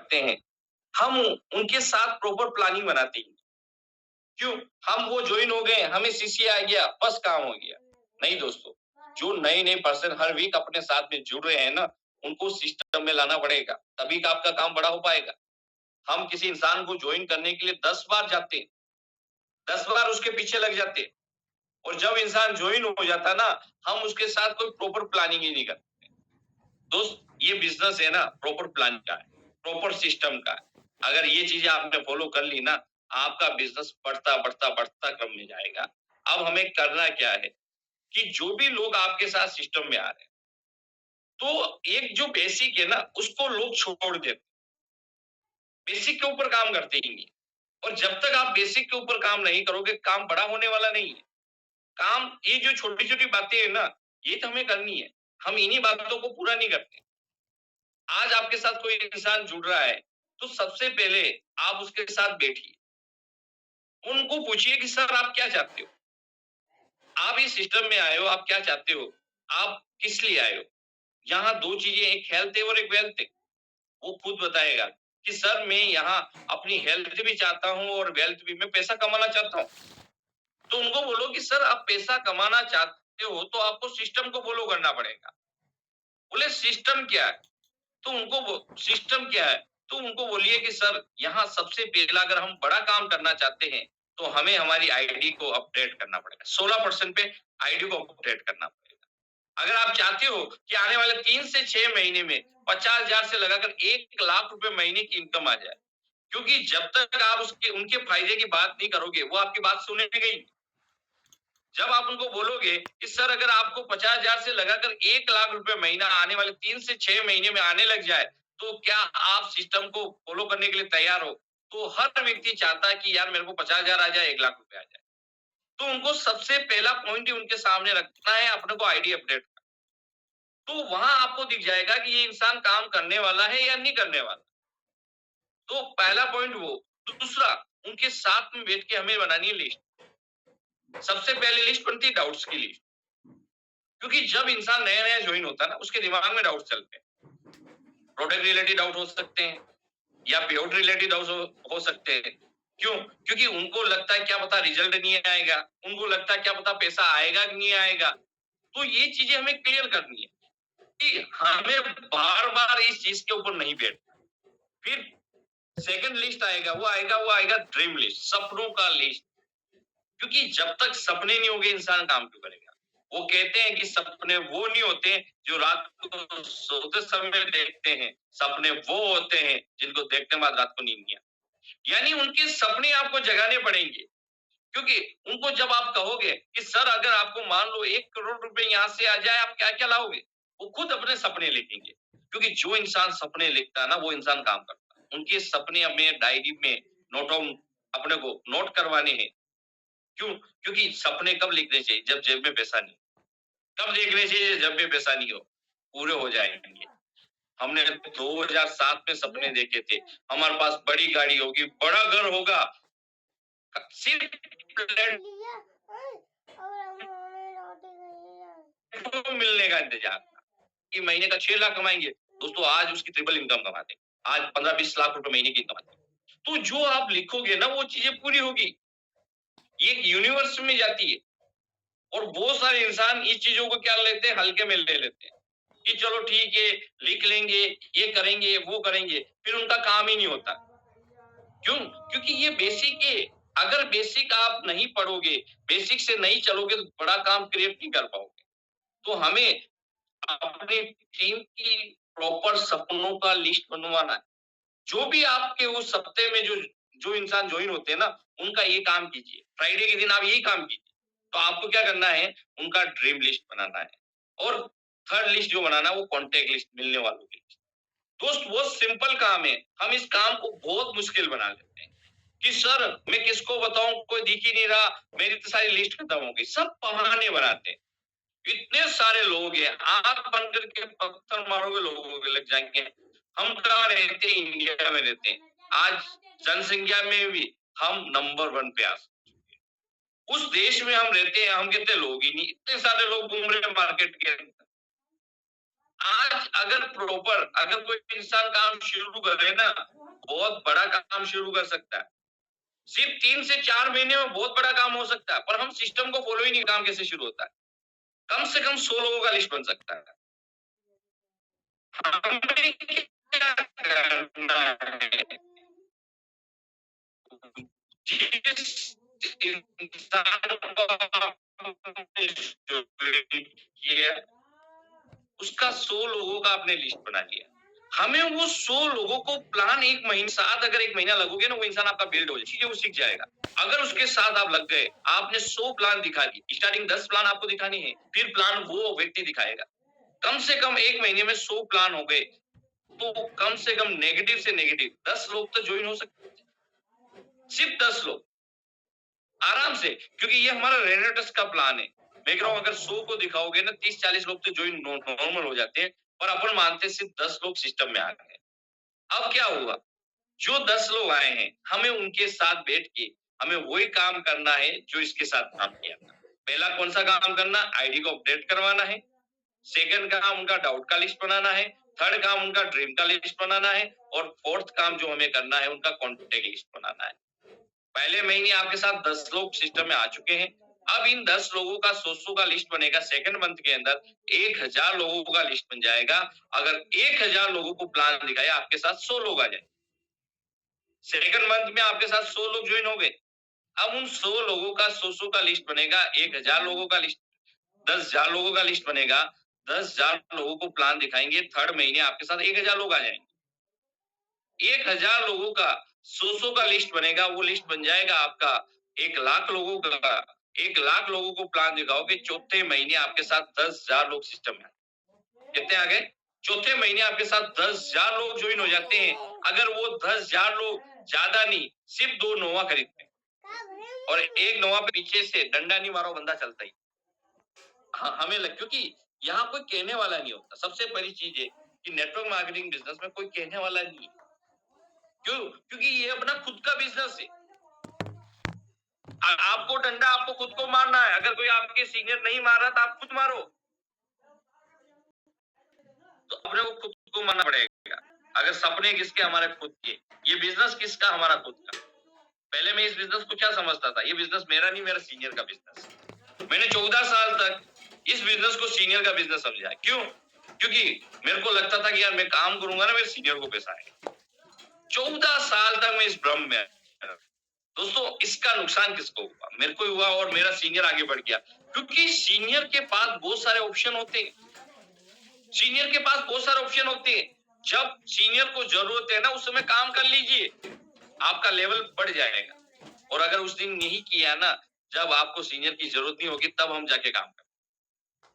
करते हैं, हम उनके साथ प्रॉपर प्लानिंग बनाते ही क्यों? हम वो जॉइन हो गए, हमें सीसी आ गया, बस काम हो गया। नहीं दोस्तों, जो नए-नए पर्सन हर वीक अपने साथ में जुड़ रहे हैं ना, उनको सिस्टम में लाना पड़ेगा, तभी का आपका काम बड़ा हो पाएगा। हम किसी इंसान को जॉइन करने के लिए 10 बार जाते हैं, 10 बार उसके पीछे लग जाते हैं और जब इंसान जॉइन हो जाता है ना, हम उसके साथ कोई प्रॉपर प्लानिंग ही नहीं करते। दोस्त, ये बिज़नेस है ना प्रॉपर प्लान का है, प्रॉपर सिस्टम का है। अगर ये चीज़ें आपने फॉलो कर ली ना, आपका बिज़नेस बढ़ता, बढ़ता, बढ़ता क्रम में जाएगा। अब हमें करना क्या है कि जो भी लोग आपके साथ सिस्टम में आ रहे हैं, तो एक जो बेसिक है ना, उसको लोग छोड़ देते। बेसिक के ऊपर काम करते ही नहीं और जब तक आप बेसिक के ऊपर काम नहीं करोगे, काम बड़ा होने वाला नहीं है। काम ये जो छोटी-छोटी बातें हैं ना, ये तो हमें करनी है। हम इन्हीं बातों को पूरा नहीं करते। आज आपके साथ कोई इंसान जुड़ रहा है, तो सबसे पहले आप उसके साथ बैठिए। उनको पूछिए कि सर आप क्या चाहते हो? आप इस सिस्टम में आए हो, आप क्या चाहते हो? आप किस लिए आए हो? यहाँ 2 चीज़ें एक हेल्थ है और एक वेल्थ है। वो खुद बताएगा कि सर मैं यहाँ अपनी हेल्थ भी चाहता हूँ और वेल्थ भी मैं पैसा कमाना चाहता हूँ। तो उनको बोलो कि सर आप पैसा कमाना चाहते हो तो आपको सिस्टम को फॉलो करना पड़ेगा। बोले सिस्टम क्या है? तो उनको वो सिस्टम क्या है? तो उनको बोलिए कि सर यहाँ सबसे पहला अगर हम बड़ा काम करना चाहते हैं, तो हमें हमारी आईडी को अपडेट करना पड़ेगा। 16% पे आईडी को अपडेट करना पड़ेगा। अगर आप चाहते हो कि आने वाले 3 से 6 महीने में 50,000 से लगाकर 1 लाख रुपए महीने की इनकम आ जाए, क्योंकि जब तक आप उसके उनके फायदे की बात नहीं करोगे, वो आपकी बात सुनेंगे ही नहीं। जब आप उनको बोलोगे कि सर अगर आपको 50,000 से लगाकर 1 लाख रुपए महीना आने वाले 3 से 6 महीने में आने लग जाए, तो क्या आप सिस्टम को फॉलो करने के लिए तैयार हो? तो हर व्यक्ति चाहता है कि यार मेरे को 50,000 आ जाए, 1 लाख रुपए आ जाए। तो उनको सबसे पहला पॉइंट ही उनके सामने रखना है अपने को आईडी अपडेट का। तो वहाँ आपको दिख जाएगा कि ये इंसान काम करने वाला है या नहीं करने वाला। तो पहला पॉइंट वो। दूसरा, उनके साथ में बैठ के हमें बनानी है लिस्ट। सबसे पहले लिस्ट बनती है डाउट्स की लिस्ट। क्योंकि जब इंसान नया-नया जॉइन होता है ना, उसके दिमाग में डाउट चलते हैं। प्रोडक्ट रिलेटेड डाउट हो सकते हैं या पेआउट रिलेटेड डाउट हो सकते हैं। क्यों? क्योंकि उनको लगता है क्या पता रिजल्ट नहीं आएगा, उनको लगता है क्या पता पैसा आएगा कि नहीं आएगा। तो ये चीज़ें हमें क्लियर करनी है कि हमें बार-बार इस चीज़ के ऊपर नहीं बैठना। फिर सेकंड लिस्ट आएगा, वो आएगा ड्रीम लिस्ट, सपनों का लिस्ट। क्योंकि जब तक सपने नहीं होंगे इंसान काम क्यों करेगा? वो कहते हैं कि सपने वो नहीं होते जो रात को सोते समय देखते हैं, सपने वो होते हैं जिनको देखने बाद रात को नींद नहीं आती। यानी उनके सपने आपको जगाने पड़ेंगे, क्योंकि उनको जब आप कहोगे कि सर अगर आपको मान लो 1 करोड़ रुपए यहाँ से आ जाए, आप क्या-क्या लाओगे? वो खुद अपने सपने लिखेंगे, क्योंकि जो इंसान सपने लिखता है ना, वो इंसान काम करता है। उनके सपने हमें डायरी में नोट डाउन अपने को नोट करवाने हैं। क्यों? क्योंकि सपने कब लिखने चाहिए? जब जेब में पैसा नहीं। कब देखने चाहिए? जब भी पैसा नहीं हो, पूरे हो जाएँगे। हमने 2007 में सपने देखे थे, हमारे पास बड़ी गाड़ी होगी, बड़ा घर होगा, सिर्फ प्लेटफ़ॉर्म मिलने का इंतज़ार था, कि महीने का 6 लाख कमाएँगे। दोस्तों आज उसकी ट्रिपल इनकम कमाते हैं। आज 15-20 लाख रुपए महीने की कमाते हैं। तो जो आप लिखोगे ना वो चीज़ें पूरी होगी। ये एक यूनिवर्स में जाती है। और बहुत सारे इंसान इस चीजों को क्या लेते हैं, हल्के में ले लेते हैं कि चलो ठीक है, लिख लेंगे, ये करेंगे, वो करेंगे, फिर उनका काम ही नहीं होता। क्यों? क्योंकि ये बेसिक है। अगर बेसिक आप नहीं पढ़ोगे, बेसिक से नहीं चलोगे तो बड़ा काम क्रिएट नहीं कर पाओगे। तो हमें अपनी टीम की प्रॉपर सपनों का लिस्ट बनवाना है। जो भी आपके उस हफ्ते में जो जो इंसान ज्वाइन होते हैं ना, उनका ये काम कीजिए। फ्राइडे के दिन आप यही काम कीजिए। तो आपको क्या करना है, उनका ड्रीम लिस्ट बनाना है और थर्ड लिस्ट जो बनाना है वो कॉन्टैक्ट लिस्ट, मिलने वालों की लिस्ट। दोस्त बहुत सिंपल काम है, हम इस काम को बहुत मुश्किल बना लेते हैं कि सर मैं किसको बताऊं, कोई दिख ही नहीं रहा, मेरी तो सारी लिस्ट खत्म हो गई। सब बहाने बनाते हैं। इतने सारे लोग हैं, आंख बंद करके पत्थर मारोगे लोगों के लग जाएंगे। हम कहाँ रहते हैं? इंडिया में रहते हैं। आज जनसंख्या में भी हम नंबर 1 पे आ सकते हैं। उस देश में हम रहते हैं, हम कितने लोग ही नहीं, इतने सारे लोग घूम रहे हैं मार्केट के अंदर। आज अगर कोई इंसान काम शुरू करे ना, बहुत बड़ा काम शुरू कर सकता है। सिर्फ 3 से 4 महीने में बहुत बड़ा काम हो सकता है, पर हम सिस्टम को फॉलो ही नहीं, काम कैसे शुरू होता है। कम से कम 100 लोगों का लिस्ट बन सकता है। हमें क्या करना है? जिस इंसान को आपने किया, उसका 100 लोगों का आपने लिस्ट बना लिया। हमें वो 100 लोगों को प्लान 1 महीने साथ, अगर 1 महीना लगोगे ना, वो इंसान आपका बिल्ड हो जाए, चीजें वो सीख जाएगा। अगर उसके साथ आप लग गए, आपने 100 प्लान दिखा दी, स्टार्टिंग 10 प्लान आपको दिखानी है, फिर प्लान वो व्यक्ति दिखाएगा। कम से कम 1 महीने में 100 प्लान हो गए, तो कम से कम नेगेटिव से नेगेटिव 10 लोग तो ज्वाइन हो सकते हैं। सिर्फ 10 लोग आराम से, क्योंकि ये हमारा रेनेटस का प्लान है। मैं कह रहा हूं, अगर 100 को दिखाओगे ना, 30-40 लोग तो ज्वाइन नॉर्मल हो जाते हैं, पर अपन मानते सिर्फ 10 लोग सिस्टम में आ गए। अब क्या हुआ, जो 10 लोग आए हैं, हमें उनके साथ बैठ के हमें वही काम करना है जो इसके साथ काम किया था। पहला कौन सा काम करना, आईडी को अपडेट करवाना है। सेकंड काम उनका डाउट का लिस्ट बनाना है। थर्ड काम उनका ड्रीम का लिस्ट बनाना है। और फोर्थ काम जो हमें करना है, उनका कॉन्टेक्ट लिस्ट बनाना है। पहले महीने आपके साथ 10 लोग सिस्टम में आ चुके हैं। अब इन 10 लोगों का 100 का लिस्ट बनेगा। सेकंड मंथ के अंदर 1000 लोगों का लिस्ट बन जाएगा। अगर 1000 लोगों को प्लान दिखाया, आपके साथ 100 लोग आ जाए। सेकंड मंथ में आपके साथ 100 लोग ज्वाइन हो गए। अब उन 100 लोगों का 100 का लिस्ट बनेगा। 1000 लोगों का लिस्ट, 10,000 लोगों का लिस्ट बनेगा। 10,000 लोगों को प्लान दिखाएंगे। थर्ड महीने आपके साथ 1000 लोग आ जाएंगे। 1000 लोगों का 100 का लिस्ट बनेगा। वो लिस्ट बन जाएगा आपका 1,00,000 लोगों का। 1,00,000 लोगों को प्लान दिखाओगे। चौथे महीने आपके साथ 10,000 लोग सिस्टम में। कितने आ गए? चौथे महीने आपके साथ 10,000 लोग ज्वाइन हो जाते हैं। अगर वो 10,000 लोग ज्यादा नहीं, सिर्फ 2 नोवा खरीदते हैं और एक नोवा पे पीछे से डंडा नहीं मारो, बंदा चलता ही। हमें लग, क्योंकि यहाँ कोई कहने वाला नहीं होता। सबसे बड़ी चीज है कि नेटवर्क मार्केटिंग बिजनेस में कोई कहने वाला नहीं है। क्यों? क्योंकि ये अपना खुद का बिजनेस है। आपको डंडा आपको खुद को मारना है। अगर कोई आपके सीनियर नहीं मार रहा तो आप खुद मारो। तो अपने को खुद को मानना पड़ेगा। अगर सपने किसके, हमारे खुद के। ये बिजनेस किसका, हमारा खुद का। पहले मैं इस बिजनेस को क्या समझता था, ये बिजनेस मेरा नहीं, मेरा सीनियर का बिजनेस। मैंने 14 साल तक इस बिजनेस को सीनियर का बिजनेस समझा। क्यों? क्योंकि मेरे को लगता था कि यार मैं काम करूंगा ना, मेरे सीनियर को पैसा आएगा। 14 साल तक मैं इस भ्रम में। दोस्तों, इसका नुकसान किसको हुआ? मेरे को हुआ और मेरा सीनियर आगे बढ़ गया। क्योंकि सीनियर के पास बहुत सारे ऑप्शन होते हैं। सीनियर के पास बहुत सारे ऑप्शन होते हैं। जब सीनियर को जरूरत है ना, उस समय काम कर लीजिए, आपका लेवल बढ़ जाएगा। और अगर उस दिन नहीं किया ना, जब आपको सीनियर की जरूरत नहीं होगी, तब हम जाके काम करें।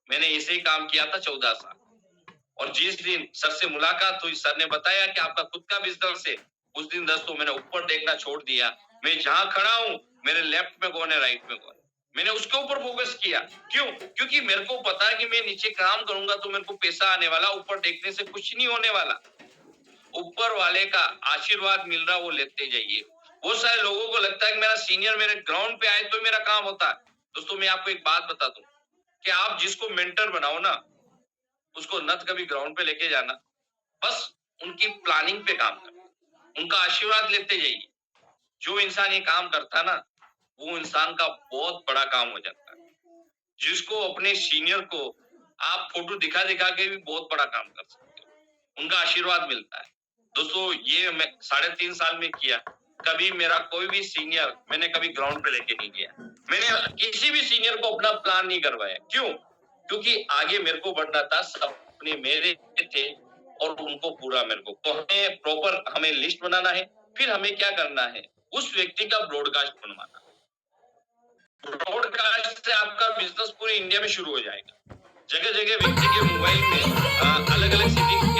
मैंने ऐसे ही काम किया था 14 साल। और जिस दिन सर से मुलाकात हुई, सर ने बताया कि आपका खुद का बिजनेस है, उस दिन दोस्तों मैंने ऊपर देखना छोड़ दिया। मैं जहां खड़ा हूं, मेरे लेफ्ट में कौन है, राइट में कौन है, मैंने उसके ऊपर फोकस किया। क्यों? क्योंकि मेरे को पता है कि मैं नीचे काम करूंगा तो मेरे को पैसा आने वाला, ऊपर देखने से कुछ नहीं होने वाला। ऊपर वाले का आशीर्वाद मिल रहा, वो लेते जाइए। बहुत सारे लोगों को लगता है कि मेरा सीनियर मेरे ग्राउंड पे आए तो मेरा काम होता है। दोस्तों, मैं आपको एक बात बता दूं कि आप जिसको मेंटर बनाओ ना, उसको न तो कभी ग्राउंड पे लेके जाना, बस उनकी प्लानिंग पे काम करना, उनका आशीर्वाद लेते जाइए। जो इंसान ये काम करता है ना, वो इंसान का बहुत बड़ा काम हो जाता है। जिसको अपने सीनियर को आप फोटो दिखा दिखा के भी बहुत बड़ा काम कर सकते हो, उनका आशीर्वाद मिलता है। दोस्तों, ये मैं 3.5 साल में किया। कभी मेरा कोई भी सीनियर मैंने कभी ग्राउंड पे लेके नहीं गया। मैंने किसी भी सीनियर को अपना प्लान नहीं करवाया। क्यों? क्योंकि आगे मेरे को बढ़ना था, सपने मेरे थे और उनको पूरा मेरे को। तो हमें प्रॉपर हमें लिस्ट बनाना है। फिर हमें क्या करना है, उस व्यक्ति का ब्रॉडकास्ट बनवाना। ब्रॉडकास्ट से आपका बिजनेस पूरे इंडिया में शुरू हो जाएगा। जगह जगह व्यक्ति के मोबाइल में अलग अलग सिटी के